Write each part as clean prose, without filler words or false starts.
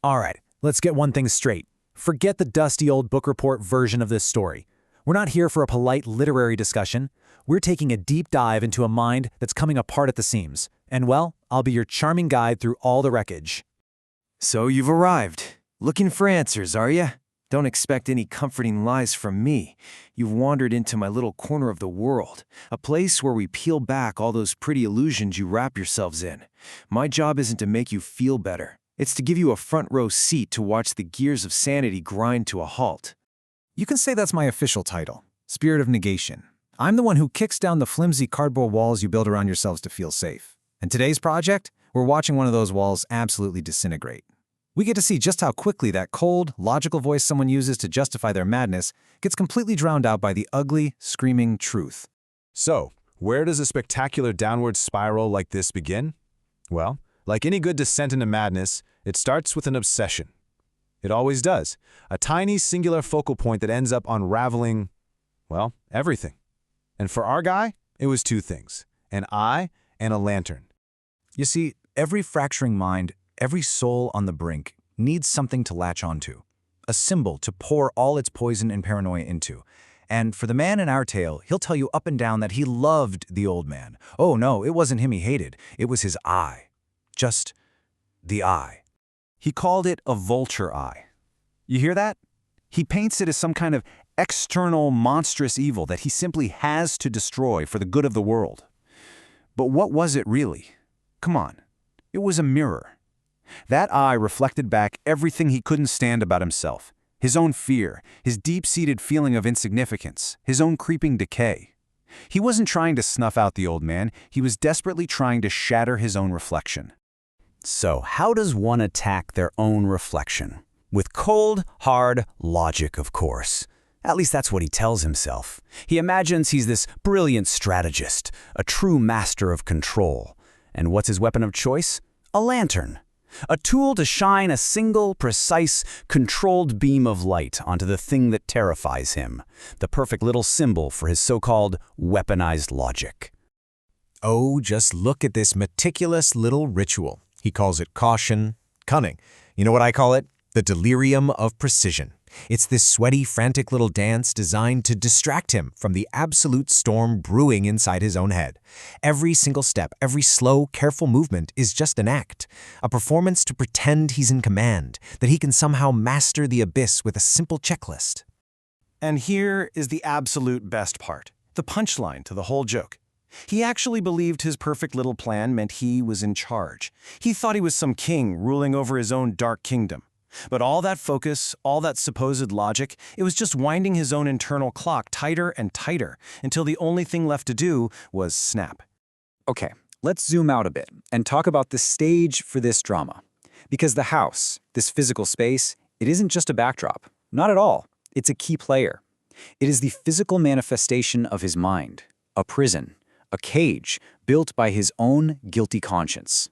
All right, let's get one thing straight. Forget the dusty old book report version of this story. We're not here for a polite literary discussion. We're taking a deep dive into a mind that's coming apart at the seams. And well, I'll be your charming guide through all the wreckage. So you've arrived. Looking for answers, are you? Don't expect any comforting lies from me. You've wandered into my little corner of the world, a place where we peel back all those pretty illusions you wrap yourselves in. My job isn't to make you feel better. It's to give you a front row seat to watch the gears of sanity grind to a halt. You can say that's my official title, Spirit of Negation. I'm the one who kicks down the flimsy cardboard walls you build around yourselves to feel safe. And today's project, we're watching one of those walls absolutely disintegrate. We get to see just how quickly that cold, logical voice someone uses to justify their madness gets completely drowned out by the ugly, screaming truth. So, where does a spectacular downward spiral like this begin? Well, like any good descent into madness, it starts with an obsession. It always does. A tiny, singular focal point that ends up unraveling, well, everything. And for our guy, it was two things: an eye and a lantern. You see, every fracturing mind, every soul on the brink, needs something to latch onto. A symbol to pour all its poison and paranoia into. And for the man in our tale, he'll tell you up and down that he loved the old man. Oh no, it wasn't him he hated. It was his eye. Just the eye. He called it a vulture eye. You hear that? He paints it as some kind of external, monstrous evil that he simply has to destroy for the good of the world. But what was it really? Come on. It was a mirror. That eye reflected back everything he couldn't stand about himself. His own fear, his deep-seated feeling of insignificance, his own creeping decay. He wasn't trying to snuff out the old man, he was desperately trying to shatter his own reflection. So, how does one attack their own reflection? With cold, hard logic, of course. At least that's what he tells himself. He imagines he's this brilliant strategist, a true master of control. And what's his weapon of choice? A lantern. A tool to shine a single, precise, controlled beam of light onto the thing that terrifies him. The perfect little symbol for his so-called weaponized logic. Oh, just look at this meticulous little ritual. He calls it caution, cunning. You know what I call it? The delirium of precision. It's this sweaty, frantic little dance designed to distract him from the absolute storm brewing inside his own head. Every single step, every slow, careful movement is just an act, a performance to pretend he's in command, that he can somehow master the abyss with a simple checklist. And here is the absolute best part, the punchline to the whole joke. He actually believed his perfect little plan meant he was in charge. He thought he was some king ruling over his own dark kingdom. But all that focus, all that supposed logic, it was just winding his own internal clock tighter and tighter until the only thing left to do was snap. Okay, let's zoom out a bit and talk about the stage for this drama. Because the house, this physical space, it isn't just a backdrop. Not at all. It's a key player. It is the physical manifestation of his mind, a prison, a cage built by his own guilty conscience.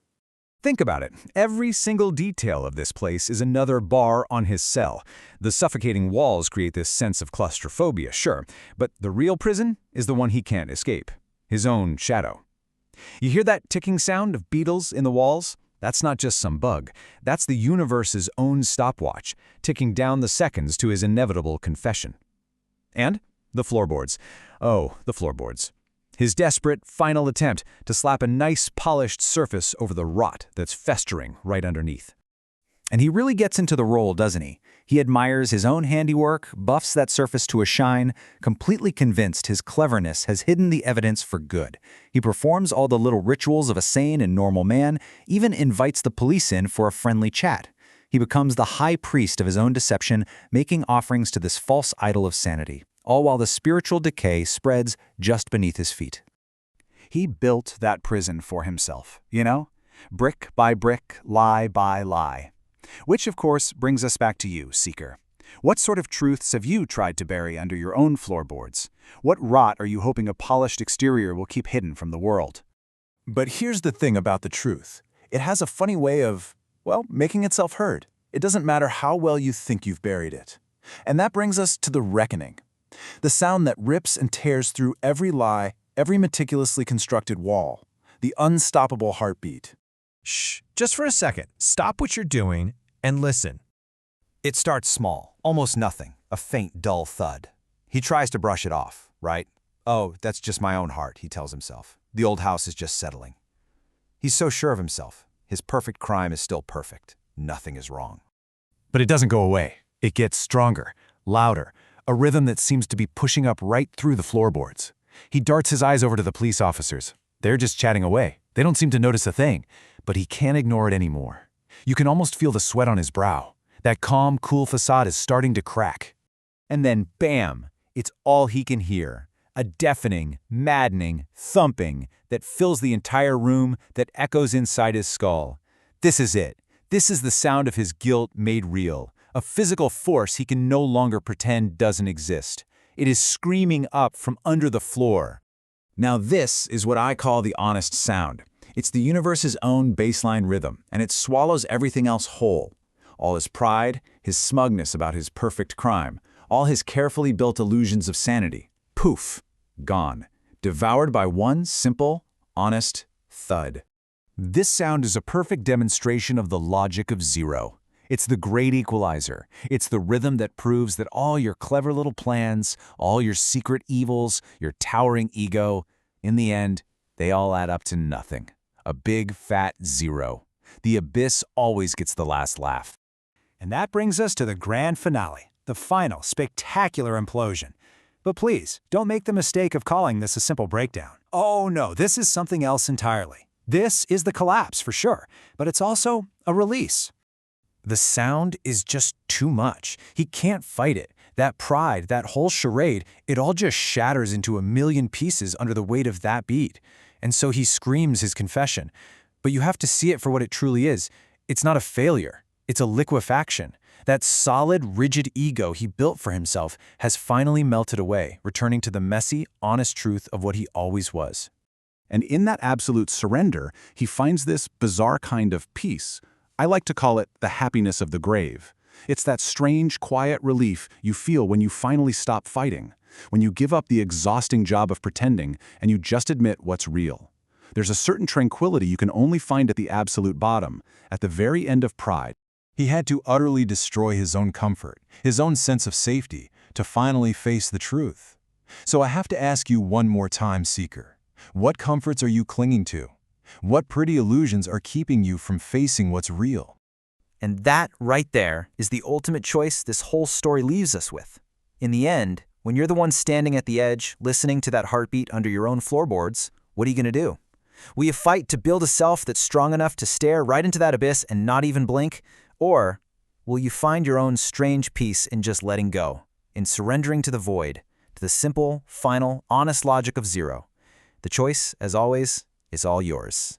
Think about it. Every single detail of this place is another bar on his cell. The suffocating walls create this sense of claustrophobia, sure, but the real prison is the one he can't escape. His own shadow. You hear that ticking sound of beetles in the walls? That's not just some bug. That's the universe's own stopwatch, ticking down the seconds to his inevitable confession. And the floorboards. Oh, the floorboards. His desperate, final attempt to slap a nice, polished surface over the rot that's festering right underneath. And he really gets into the role, doesn't he? He admires his own handiwork, buffs that surface to a shine, completely convinced his cleverness has hidden the evidence for good. He performs all the little rituals of a sane and normal man, even invites the police in for a friendly chat. He becomes the high priest of his own deception, making offerings to this false idol of sanity, all while the spiritual decay spreads just beneath his feet. He built that prison for himself, you know? Brick by brick, lie by lie. Which, of course, brings us back to you, Seeker. What sort of truths have you tried to bury under your own floorboards? What rot are you hoping a polished exterior will keep hidden from the world? But here's the thing about the truth. It has a funny way of, well, making itself heard. It doesn't matter how well you think you've buried it. And that brings us to the reckoning. The sound that rips and tears through every lie, every meticulously constructed wall. The unstoppable heartbeat. Shh, just for a second. Stop what you're doing And listen. It starts small, almost nothing, a faint, dull thud. He tries to brush it off, right? Oh, that's just my own heart, he tells himself. The old house is just settling. He's so sure of himself. His perfect crime is still perfect. Nothing is wrong. But it doesn't go away. It gets stronger, louder, a rhythm that seems to be pushing up right through the floorboards. He darts his eyes over to the police officers. They're just chatting away. They don't seem to notice a thing, but he can't ignore it anymore. You can almost feel the sweat on his brow. That calm, cool facade is starting to crack. And then, bam, it's all he can hear. A deafening, maddening thumping that fills the entire room, that echoes inside his skull. This is it. This is the sound of his guilt made real, a physical force he can no longer pretend doesn't exist. It is screaming up from under the floor. Now this is what I call the honest sound. It's the universe's own baseline rhythm, and it swallows everything else whole. All his pride, his smugness about his perfect crime, all his carefully built illusions of sanity. Poof, gone, devoured by one simple, honest thud. This sound is a perfect demonstration of the logic of zero. It's the great equalizer. It's the rhythm that proves that all your clever little plans, all your secret evils, your towering ego, in the end, they all add up to nothing. A big, fat zero. The abyss always gets the last laugh. And that brings us to the grand finale, the final, spectacular implosion. But please, don't make the mistake of calling this a simple breakdown. Oh no, this is something else entirely. This is the collapse for sure, but it's also a release. The sound is just too much. He can't fight it. That pride, that whole charade, it all just shatters into a million pieces under the weight of that beat. And so he screams his confession. But you have to see it for what it truly is. It's not a failure. It's a liquefaction. That solid, rigid ego he built for himself has finally melted away, returning to the messy, honest truth of what he always was. And in that absolute surrender, he finds this bizarre kind of peace. I like to call it the happiness of the grave. It's that strange, quiet relief you feel when you finally stop fighting, when you give up the exhausting job of pretending and you just admit what's real. There's a certain tranquility you can only find at the absolute bottom, at the very end of pride. He had to utterly destroy his own comfort, his own sense of safety, to finally face the truth. So I have to ask you one more time, Seeker. What comforts are you clinging to? What pretty illusions are keeping you from facing what's real? And that right there is the ultimate choice this whole story leaves us with. In the end, when you're the one standing at the edge, listening to that heartbeat under your own floorboards, what are you going to do? Will you fight to build a self that's strong enough to stare right into that abyss and not even blink? Or will you find your own strange peace in just letting go, in surrendering to the void, to the simple, final, honest logic of zero? The choice, as always, is all yours.